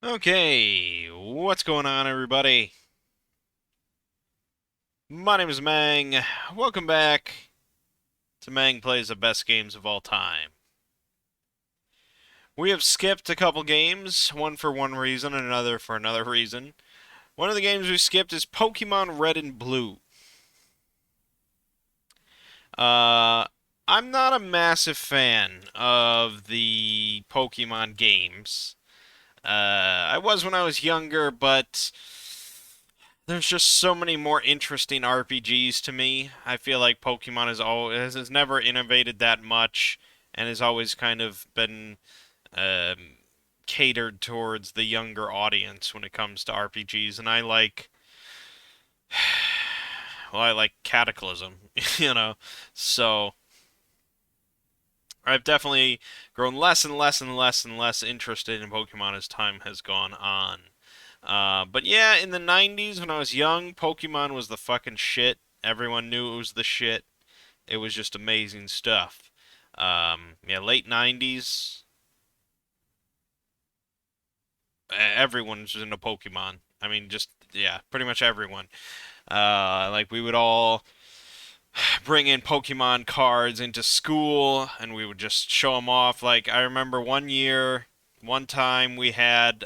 Okay, what's going on, everybody? My name is Mangg. Welcome back to Mangg Plays the Best Games of All Time. We have skipped a couple games, one for one reason and another for another reason. One of the games we skipped is Pokemon Red and Blue. Uh, I'm not a massive fan of the Pokemon games. I was when I was younger, but there's just so many more interesting RPGs to me. I feel like Pokemon has never innovated that much and has always kind of been um, catered towards the younger audience when it comes to RPGs. And I like Cataclysm, you know. So I've definitely grown less and less and less and less interested in Pokemon as time has gone on. But yeah, in the 90s when I was young, Pokemon was the fucking shit. Everyone knew it was the shit. It was just amazing stuff. Yeah, late 90s, everyone's into Pokemon. I mean, just, yeah, pretty much everyone. Like, we would all bring in Pokemon cards into school and we would just show them off. Like, I remember one time we had,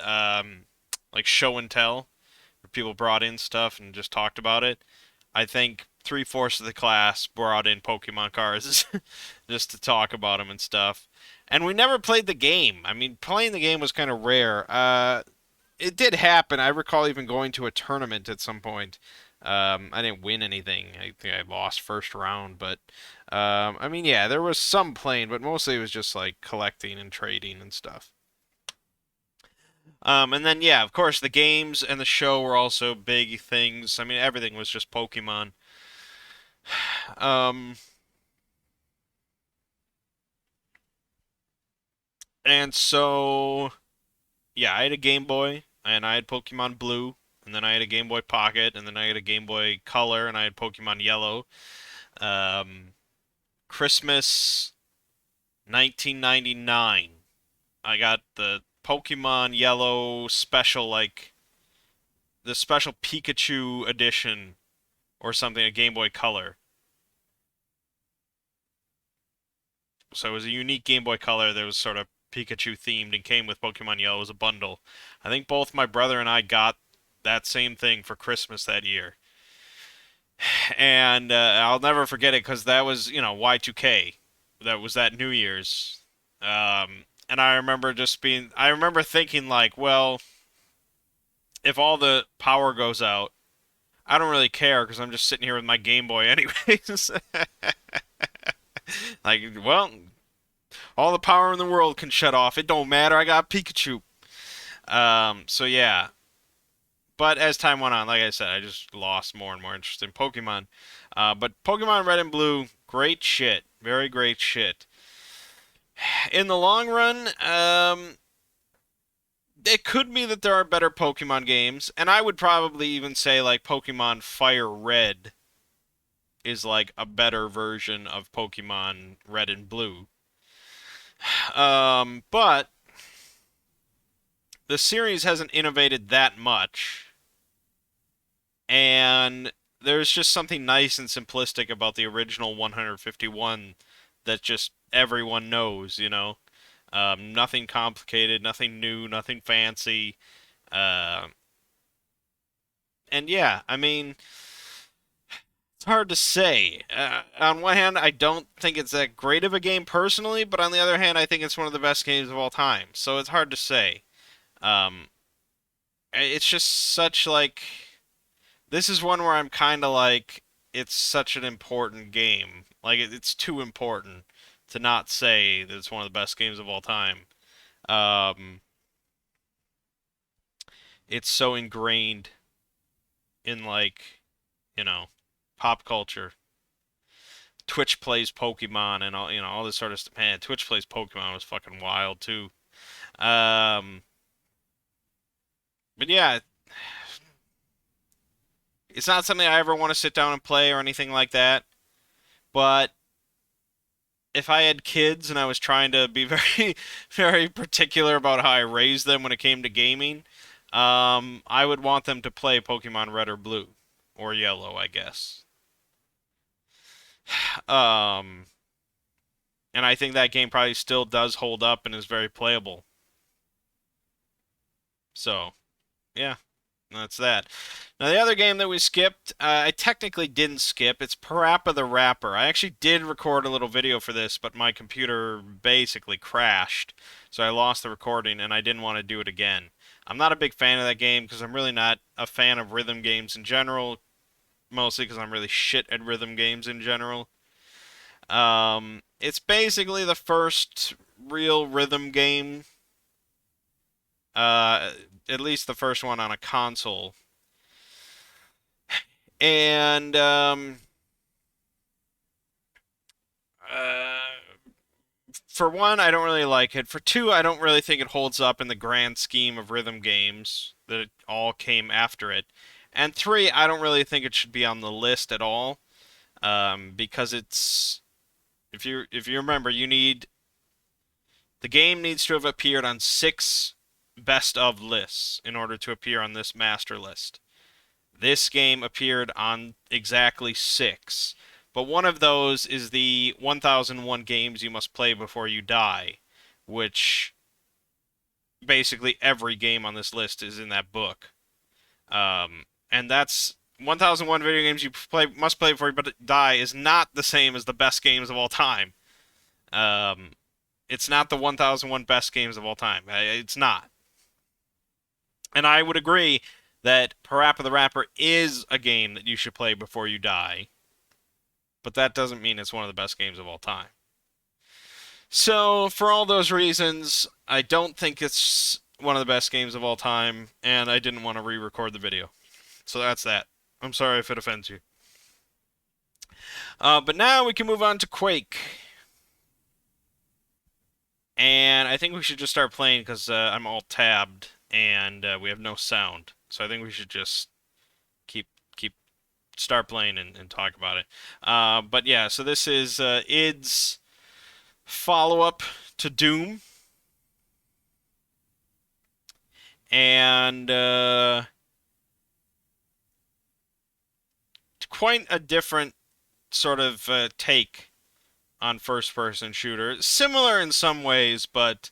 like, show and tell, where people brought in stuff and just talked about it. I think three-fourths of the class brought in Pokemon cards just to talk about them and stuff. And we never played the game. I mean, playing the game was kind of rare. It did happen. I recall even going to a tournament at some point. I didn't win anything. I think I lost first round, but I mean, yeah, there was some playing, but mostly it was just like collecting and trading and stuff. And then yeah, of course, the games and the show were also big things. I mean, everything was just Pokemon. Um, and so yeah, I had a Game Boy, and I had Pokemon Blue, and then I had a Game Boy Pocket, and then I had a Game Boy Color, and I had Pokemon Yellow. Um, Christmas 1999, I got the Pokemon Yellow special, like the special Pikachu edition or something, a Game Boy Color. So it was a unique Game Boy Color that was sort of Pikachu themed and came with Pokemon Yellow as a bundle. I think both my brother and I got that same thing for Christmas that year. And I'll never forget it because that was, Y2K. That was that New Year's. And I remember thinking like, well, if all the power goes out, I don't really care because I'm just sitting here with my Game Boy anyways. Like, well, all the power in the world can shut off. It don't matter. I got Pikachu. So yeah. But as time went on, like I said, I just lost more and more interest in Pokemon. But Pokemon Red and Blue, great shit. Very great shit. In the long run, it could be that there are better Pokemon games, and I would probably even say like Pokemon Fire Red is like a better version of Pokemon Red and Blue. But the series hasn't innovated that much, and there's just something nice and simplistic about the original 151 that just everyone knows, you know? Nothing complicated, nothing new, nothing fancy. Uh, and yeah, I mean, it's hard to say. On one hand, I don't think it's that great of a game personally, but on the other hand, I think it's one of the best games of all time. So it's hard to say. Um, it's just such like this is one where I'm kind of like it's such an important game. Like it's too important to not say that it's one of the best games of all time. Um, it's so ingrained in like, you know, pop culture. Twitch plays Pokemon and all, all this sort of stuff. Man, Twitch plays Pokemon was fucking wild too. Um, but yeah, it's not something I ever want to sit down and play or anything like that. But if I had kids and I was trying to be very, very particular about how I raised them when it came to gaming, I would want them to play Pokemon Red or Blue or Yellow, I guess. Um, and I think that game probably still does hold up and is very playable. So, yeah, that's that. Now, the other game that we skipped, I technically didn't skip. It's Parappa the Rapper. I actually did record a little video for this, but my computer basically crashed, so I lost the recording, and I didn't want to do it again. I'm not a big fan of that game because I'm really not a fan of rhythm games in general, mostly because I'm really shit at rhythm games in general. It's basically the first real rhythm game, uh, at least the first one on a console. And uh, for one, I don't really like it. For two, I don't really think it holds up in the grand scheme of rhythm games that it all came after it. And three, I don't really think it should be on the list at all, because it's if you remember, the game needs to have appeared on 6 best of lists in order to appear on this master list. This game appeared on exactly 6, but one of those is the 1001 games you must play before you die, which basically every game on this list is in that book. And that's 1001 video games you must play before you die is not the same as the best games of all time. Um, it's not the 1001 best games of all time. It's not. And I would agree that Parappa the Rapper is a game that you should play before you die, but that doesn't mean it's one of the best games of all time. So, for all those reasons, I don't think it's one of the best games of all time, and I didn't want to re-record the video. So that's that. I'm sorry if it offends you. But now we can move on to Quake. And I think we should just start playing because I'm all tabbed and we have no sound. So I think we should just keep start playing and talk about it. But yeah, so this is id's follow-up to Doom, and quite a different sort of take on first-person shooter. Similar in some ways, but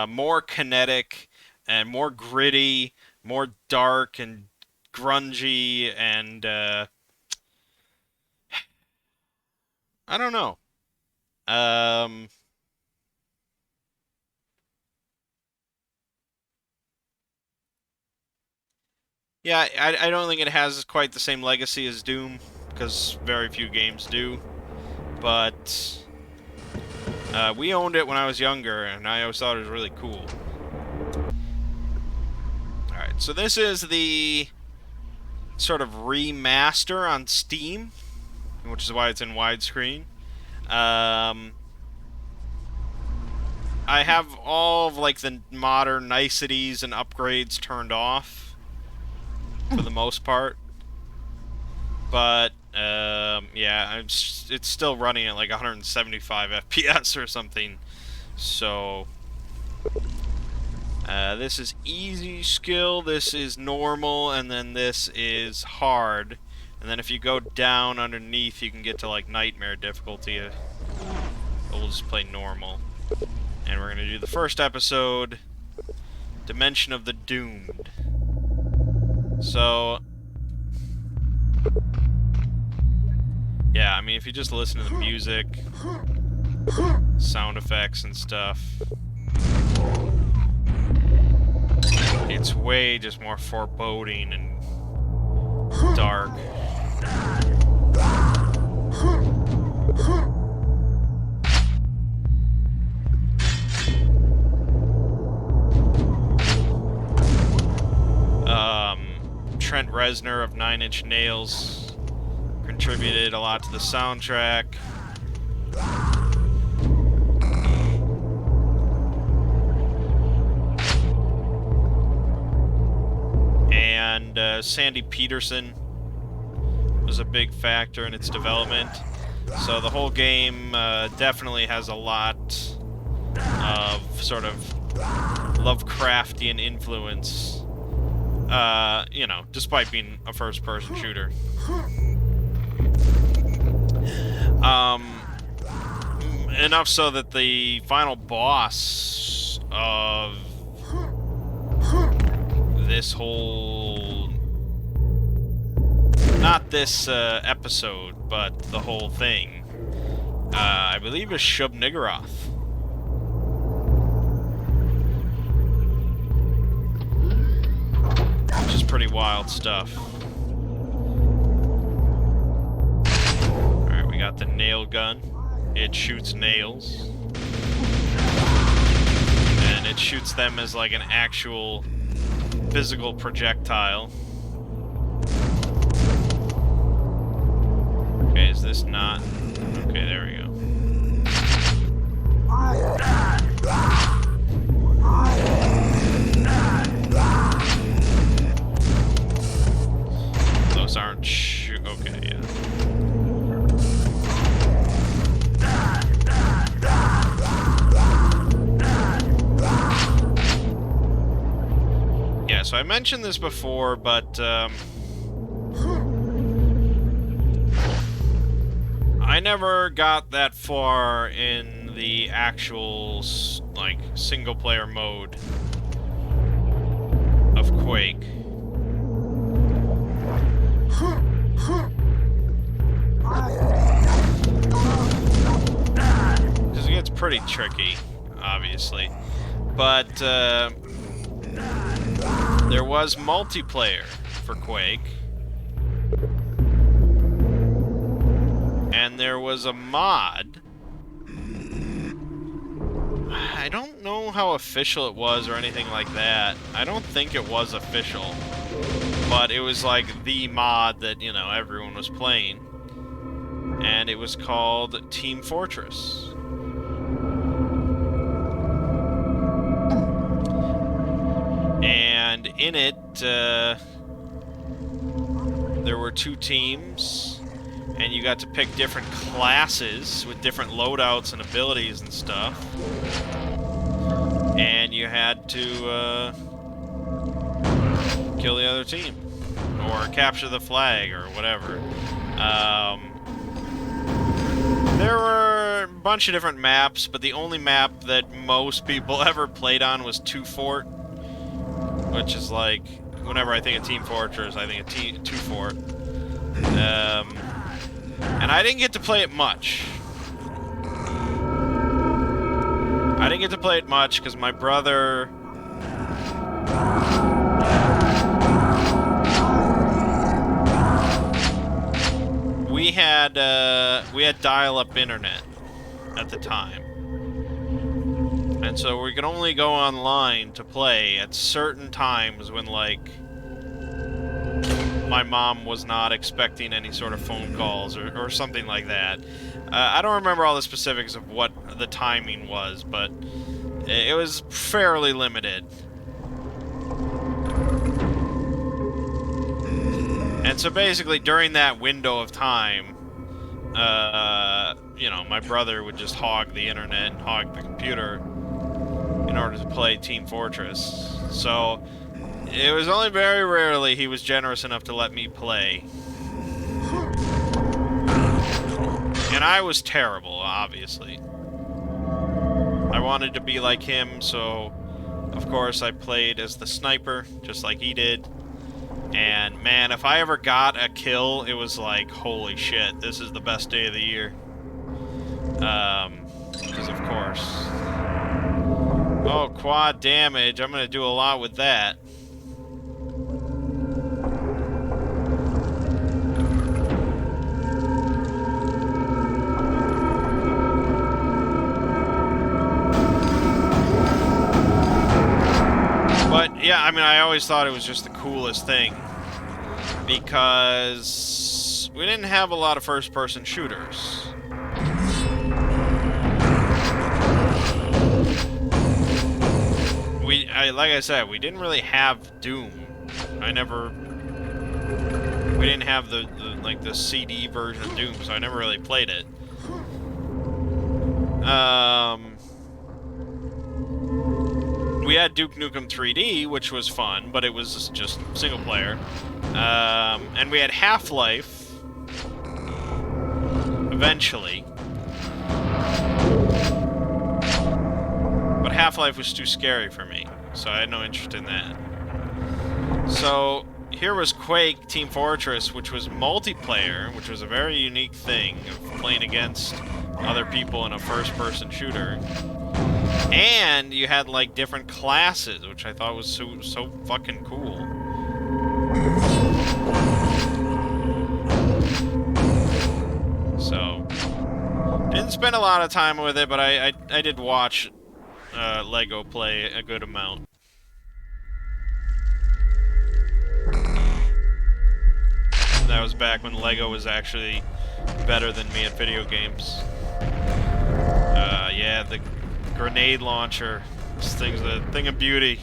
more kinetic and more gritty, more dark and grungy, and I don't know. Um, yeah, I don't think it has quite the same legacy as Doom, because very few games do. But we owned it when I was younger, and I always thought it was really cool. Alright, so this is the sort of remaster on Steam, which is why it's in widescreen. I have all of like the modern niceties and upgrades turned off for the most part, but yeah, it's still running at like 175 FPS or something. So this is easy skill, this is normal, and then this is hard. And then if you go down underneath, you can get to like nightmare difficulty. We'll just play normal. And we're going to do the first episode, Dimension of the Doomed. So, yeah, I mean, if you just listen to the music, sound effects and stuff, it's way just more foreboding and dark. Trent Reznor of Nine Inch Nails contributed a lot to the soundtrack. And Sandy Peterson was a big factor in its development. So the whole game definitely has a lot of sort of Lovecraftian influence, you know, despite being a first-person shooter. Enough so that the final boss of this whole... not this episode, but the whole thing, I believe is Shub-Niggurath. Which is pretty wild stuff. Alright, we got the nail gun. It shoots nails. And it shoots them as like an actual physical projectile. Okay, is this not? Okay, there we go. Those aren't okay, yeah. Yeah, so I mentioned this before, but I never got that far in the actual, like, single-player mode of Quake. Because it gets pretty tricky, obviously. But, there was multiplayer for Quake. And there was a mod. I don't know how official it was or anything like that. I don't think it was official. But it was like the mod that, you know, everyone was playing. And it was called Team Fortress. And in it, there were 2 teams. And you got to pick different classes with different loadouts and abilities and stuff. And you had to kill the other team. Or capture the flag, or whatever. There were a bunch of different maps, but the only map that most people ever played on was 2 Fort. Which is like, whenever I think of Team Fortress, I think of 2 Fort. And I didn't get to play it much. I didn't get to play it much because my brother... We had dial-up internet at the time. And so we could only go online to play at certain times when, like, my mom was not expecting any sort of phone calls or something like that. I don't remember all the specifics of what the timing was, but it was fairly limited. And so basically, during that window of time, you know, my brother would just hog the internet and hog the computer in order to play Team Fortress. So it was only very rarely he was generous enough to let me play. And I was terrible, obviously. I wanted to be like him, so of course I played as the sniper, just like he did. And man, if I ever got a kill, it was like, holy shit, this is the best day of the year. Because of course. Oh, quad damage. I'm gonna do a lot with that. But yeah, I mean, I always thought it was just the coolest thing. Because we didn't have a lot of first-person shooters. Like I said, we didn't really have Doom. We didn't have the CD version of Doom, so I never really played it. We had Duke Nukem 3D, which was fun, but it was just single player. And we had Half-Life, eventually. But Half-Life was too scary for me, so I had no interest in that. So here was Quake Team Fortress, which was multiplayer, which was a very unique thing of playing against other people in a first-person shooter. And you had, like, different classes, which I thought was so fucking cool. So, didn't spend a lot of time with it, but I did watch Lego play a good amount. That was back when Lego was actually better than me at video games. Yeah, the grenade launcher. This thing's a thing of beauty.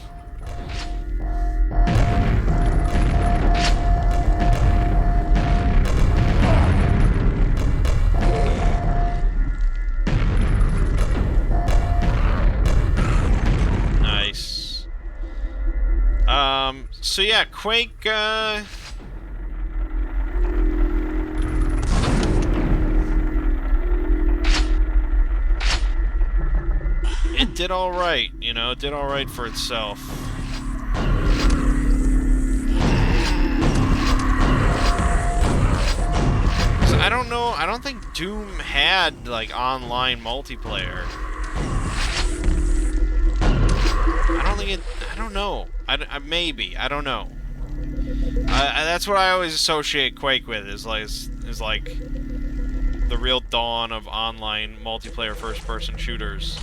Nice. So yeah, Quake, it did alright, you know, it did alright for itself. So I don't know, I don't think Doom had, like, online multiplayer. I don't know. Maybe, I don't know. That's what I always associate Quake with, is like the real dawn of online multiplayer first-person shooters.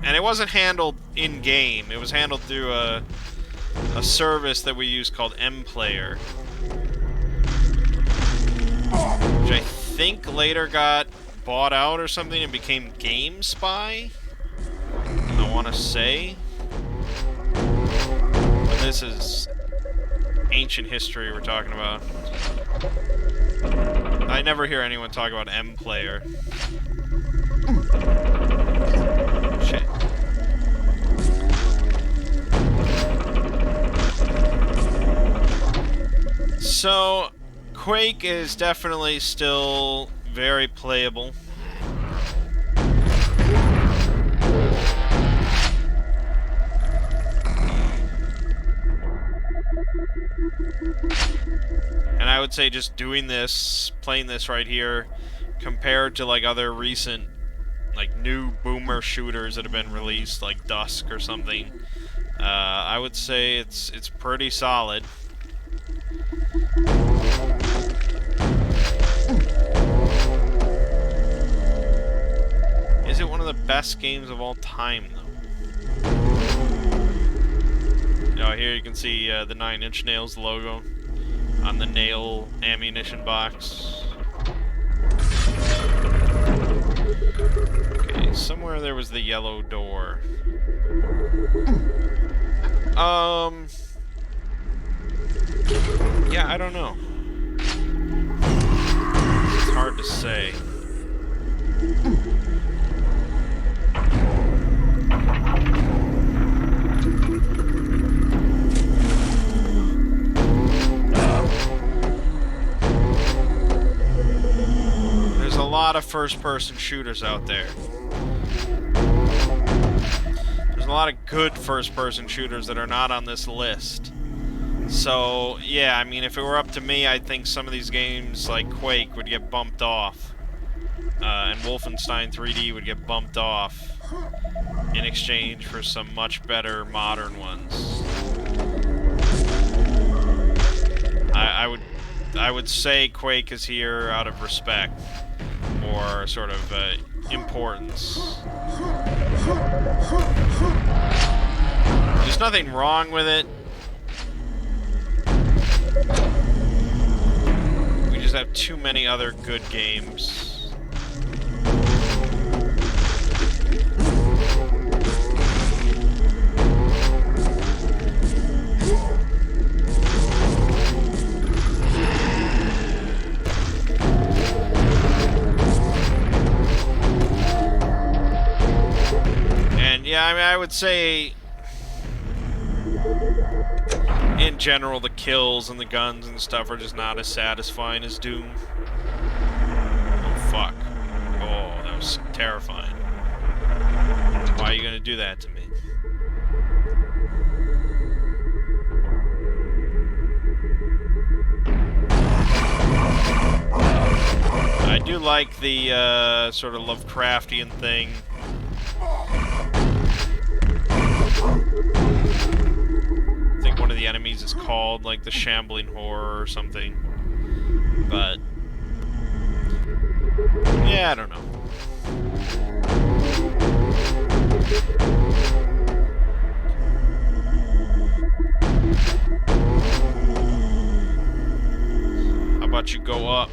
And it wasn't handled in-game. It was handled through a service that we use called MPlayer, which I think later got bought out or something and became GameSpy, I want to say. But this is ancient history we're talking about. I never hear anyone talk about MPlayer. Shit. So, Quake is definitely still very playable. And I would say just doing this, playing this right here, compared to like other recent, like new boomer shooters that have been released, like Dusk or something, I would say it's pretty solid. Is it one of the best games of all time, though? Oh, here you can see the 9 Inch Nails logo on the nail ammunition box. Okay, somewhere there was the yellow door. Yeah, I don't know. It's hard to say. There's a lot of first-person shooters out there. There's a lot of good first-person shooters that are not on this list. So, yeah, I mean, if it were up to me, I think some of these games, like Quake, would get bumped off. And Wolfenstein 3D would get bumped off in exchange for some much better modern ones. I would say Quake is here out of respect, or sort of importance. There's nothing wrong with it. We just have too many other good games. I mean, I would say in general the kills and the guns and stuff are just not as satisfying as Doom. Oh fuck. Oh, that was terrifying. Why are you gonna do that to me? I do like the sort of Lovecraftian thing. I think one of the enemies is called like the Shambling Horror or something. But yeah, I don't know. How about you go up?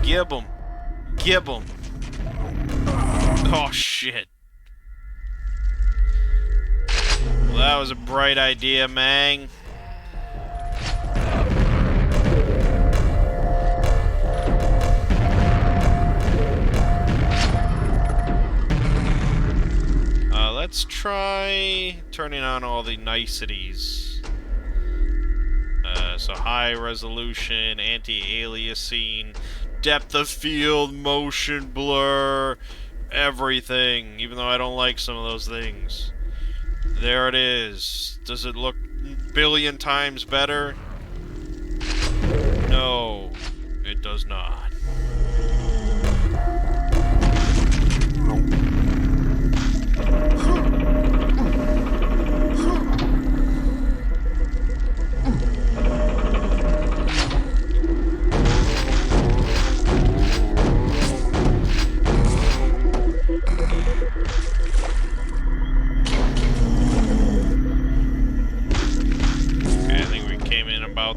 Gib 'em. Gib 'em. Oh, shit. Well, that was a bright idea, Mangg. Let's try turning on all the niceties. So high resolution, anti-aliasing, depth of field, motion blur, everything, even though I don't like some of those things. There it is. Does it look a billion times better? No, it does not.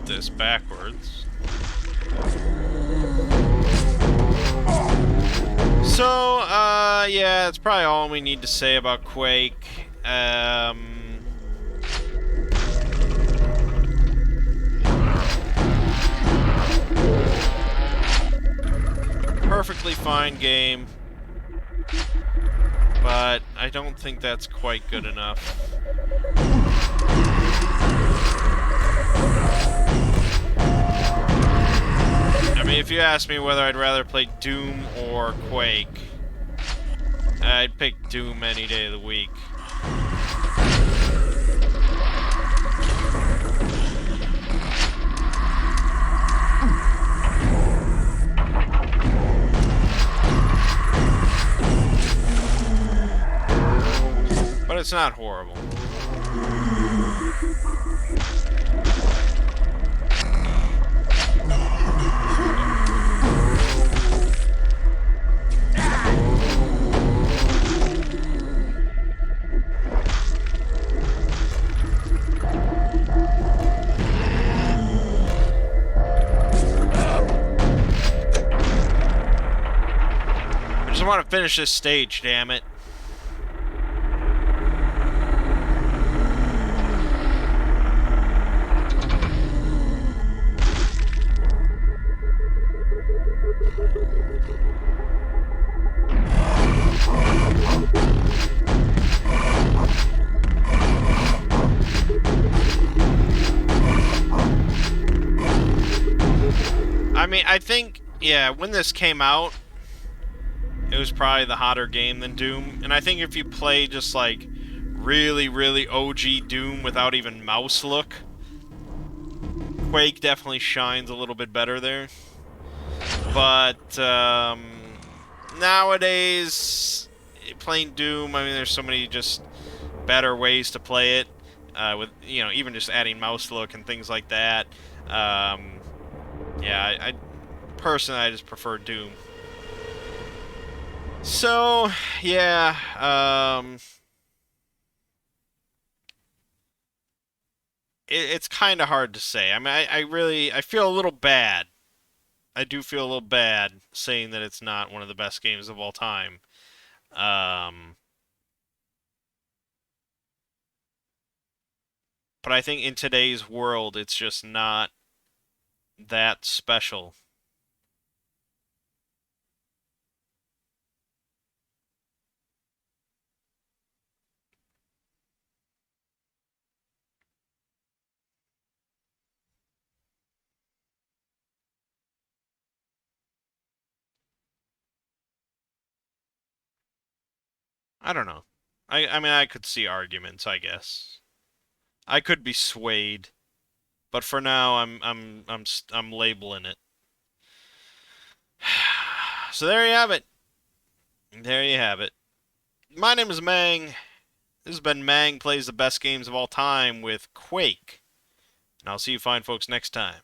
This backwards. So, yeah, that's probably all we need to say about Quake. Perfectly fine game, but I don't think that's quite good enough. I mean, if you ask me whether I'd rather play Doom or Quake, I'd pick Doom any day of the week. But it's not horrible. I want to finish this stage, damn it. I mean, I think, yeah, when this came out, it was probably the hotter game than Doom. And I think if you play just like really, really OG Doom without even mouse look, Quake definitely shines a little bit better there. But nowadays, playing Doom, I mean, there's so many just better ways to play it. With, you know, even just adding mouse look and things like that. Yeah, I personally, I just prefer Doom. So, yeah, it's kind of hard to say. I mean, I feel a little bad. I do feel a little bad saying that it's not one of the best games of all time. But I think in today's world, it's just not that special. I don't know. I mean, I could see arguments, I guess. I could be swayed, but for now, I'm labeling it. So there you have it. There you have it. My name is Mangg. This has been Mangg Plays the Best Games of All Time with Quake. And I'll see you fine folks next time.